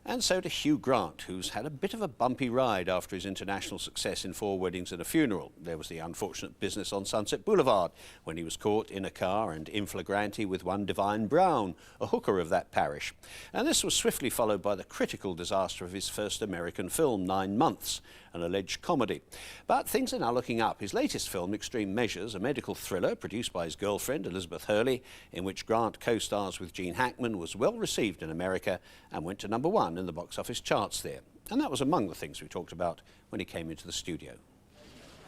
And so to Hugh Grant, who's had a bit of a bumpy ride after his international success in Four Weddings and a Funeral. There was the unfortunate business on Sunset Boulevard when he was caught in a car and in flagrante with one Divine Brown, a hooker of that parish. And this was swiftly followed by the critical disaster of his first American film, 9 Months, an alleged comedy. But things are now looking up. His latest film, Extreme Measures, a medical thriller produced by his girlfriend, Elizabeth Hurley, in which Grant co-stars with Gene Hackman, was well received in America and went to #1 in the box office charts there. And that was among the things we talked about when he came into the studio.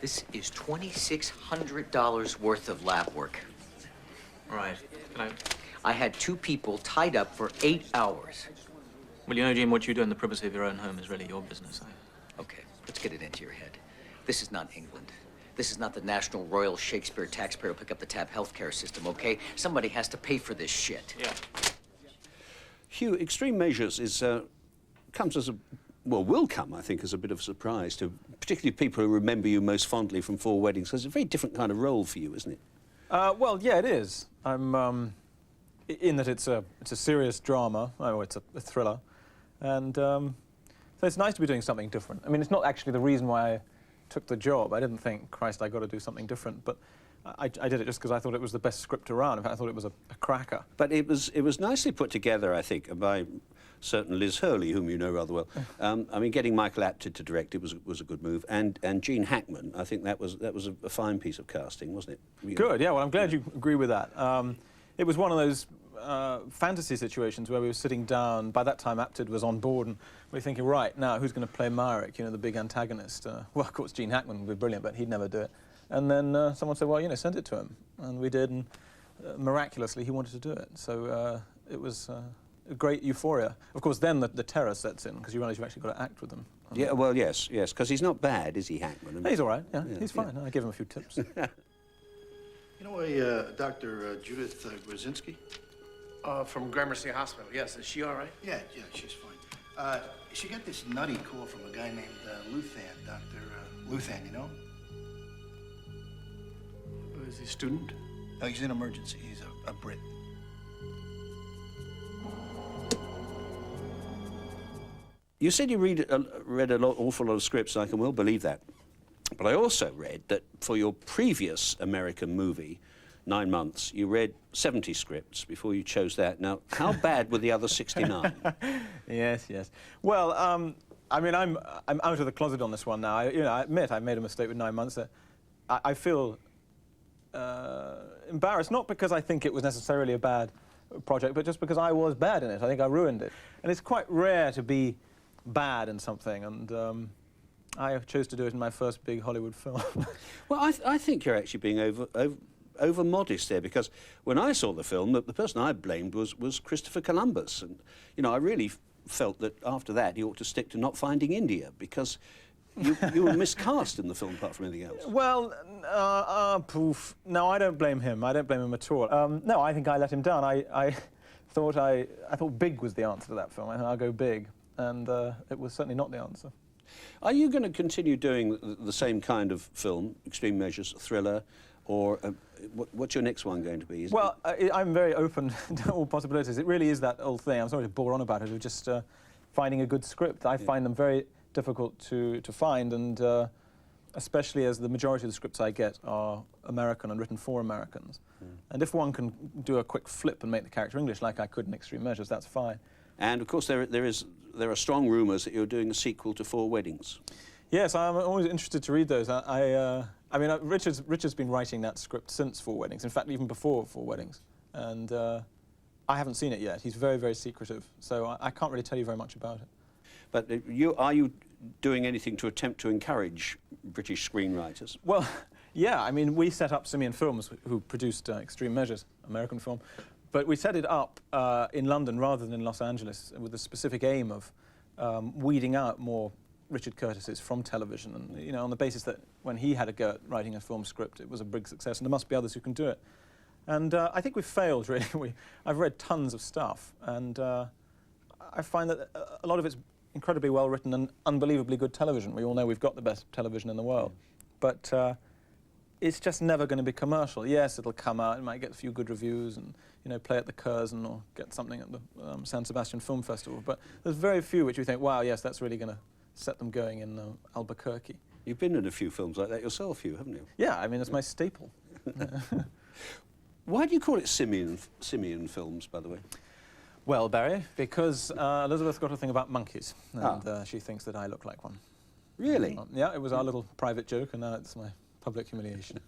This is $2,600 worth of lab work. Right. I had 2 people tied up for 8 hours. Well, you know, Gene, what you do in the privacy of your own home is really your business. Okay, let's get it into your head. This is not England. This is not the National Royal Shakespeare taxpayer pick up the tab healthcare system, okay? Somebody has to pay for this shit. Yeah. Hugh, Extreme Measures is, comes as a, well, will come, I think, as a bit of a surprise to particularly people who remember you most fondly from Four Weddings. Because it's a very different kind of role for you, isn't it? Well, yeah, it is. I'm, in that it's a serious drama, or it's a thriller, and so it's nice to be doing something different. I mean, it's not actually the reason why I took the job. I didn't think, Christ, I got to do something different, but I did it just because I thought it was the best script around. In fact, I thought it was a cracker. But it was nicely put together, I think, by certain Liz Hurley, whom you know rather well. I mean, getting Michael Apted to direct it was a good move, and Gene Hackman. I think that was a fine piece of casting, wasn't it? Good, yeah. Well, I'm glad you agree with that. It was one of those fantasy situations where we were sitting down. By that time, Apted was on board, and we were thinking, right, now who's going to play Marek, you know, the big antagonist? Well, of course, Gene Hackman would be brilliant, but he'd never do it. And then someone said, well, you know, send it to him. And we did, and miraculously, he wanted to do it. So it was a great euphoria. Of course, then the terror sets in, because you realise you've actually got to act with them. Yeah, well, yes, because he's not bad, is he, Hackman? He's all right, yeah, he's fine. I give him a few tips. You know Dr. Judith Grzinski? From Gramercy Hospital, yes. Is she all right? Yeah, she's fine. She got this nutty call from a guy named Luthan, Dr. Luthan, you know? Is he a student? No, he's in emergency. He's a Brit. You said you read an awful lot of scripts, and I can well believe that. But I also read that for your previous American movie, 9 Months, you read 70 scripts before you chose that. Now, how bad were the other 69? Yes. Well, I mean, I'm out of the closet on this one now. I admit I made a mistake with 9 Months. I feel embarrassed, not because I think it was necessarily a bad project, but just because I was bad in it. I think I ruined it. And it's quite rare to be bad in something, and I chose to do it in my first big Hollywood film. Well, I think you're actually being over modest there, because when I saw the film, the person I blamed was Christopher Columbus, and you know, I really felt that after that he ought to stick to Not Finding India, because you were miscast in the film apart from anything else. Well, poof. No, I don't blame him. I don't blame him at all. No, I think I let him down. I thought big was the answer to that film. I thought I'll go big, and it was certainly not the answer. Are you going to continue doing the same kind of film, Extreme Measures, thriller, or what's your next one going to be? Well, I'm very open to all possibilities. It really is that old thing. I'm sorry to bore on about it, of just finding a good script. I find them very difficult to find, and especially as the majority of the scripts I get are American and written for Americans. And if one can do a quick flip and make the character English, like I could in Extreme Measures, that's fine. And of course, there are strong rumours that you're doing a sequel to Four Weddings. Yes, I'm always interested to read those. I mean, Richard's been writing that script since Four Weddings. In fact, even before Four Weddings, and I haven't seen it yet. He's very, very secretive, so I can't really tell you very much about it. But are you doing anything to attempt to encourage British screenwriters? Well, yeah. I mean, we set up Simeon Films, who produced Extreme Measures, American film, but we set it up in London rather than in Los Angeles, with the specific aim of weeding out more Richard Curtis's from television, and you know, on the basis that when he had a go at writing a film script, it was a big success, and there must be others who can do it. And I think we've failed, really. I've read tons of stuff, and I find that a lot of it's incredibly well written and unbelievably good television. We all know we've got the best television in the world, but it's just never going to be commercial. Yes, it'll come out, it might get a few good reviews and, you know, play at the Curzon or get something at the San Sebastian Film Festival, but there's very few which we think, wow, yes, that's really going to set them going in Albuquerque. You've been in a few films like that yourself, Hugh, haven't you? Yeah, I mean, it's my staple. Why do you call it simian films, by the way? Well, Barry, because Elizabeth got a thing about monkeys, and she thinks that I look like one. Really? Yeah, it was our little private joke, and now it's my public humiliation.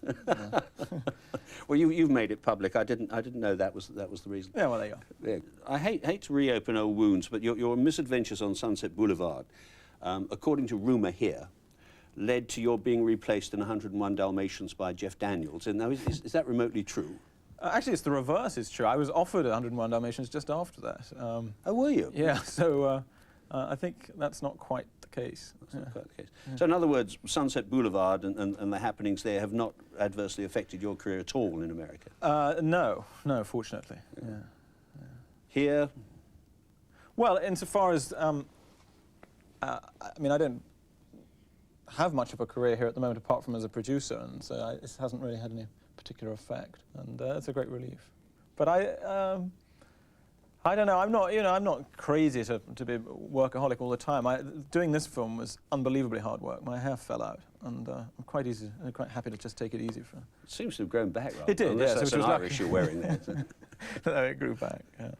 Well, you've made it public. I didn't know that was the reason. Yeah, well, there you are. Yeah. I hate to reopen old wounds, but your misadventures on Sunset Boulevard, according to rumour here, led to your being replaced in 101 Dalmatians by Jeff Daniels. And now, is that remotely true? Actually, it's the reverse is true. I was offered 101 Dalmatians just after that. Oh, were you? Yeah, so I think that's not quite the case. That's not quite the case. So, in other words, Sunset Boulevard and the happenings there have not adversely affected your career at all in America? No, fortunately. Yeah. Here? Well, insofar as, I mean, I don't have much of a career here at the moment apart from as a producer, and so it hasn't really had any particular effect, and it's a great relief. But I don't know. I'm not crazy to be a workaholic all the time. Doing this film was unbelievably hard work. My hair fell out, and I'm quite happy to just take it easy for. It seems to have grown back rather. It did. Unless yes, that's an Irish you're wearing there. No, it grew back. Yeah.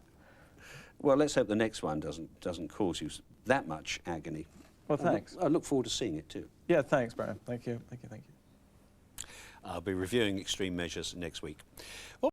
Well, let's hope the next one doesn't cause you that much agony. Well, thanks. I look forward to seeing it too. Yeah, thanks, Brian. Thank you. I'll be reviewing Extreme Measures next week.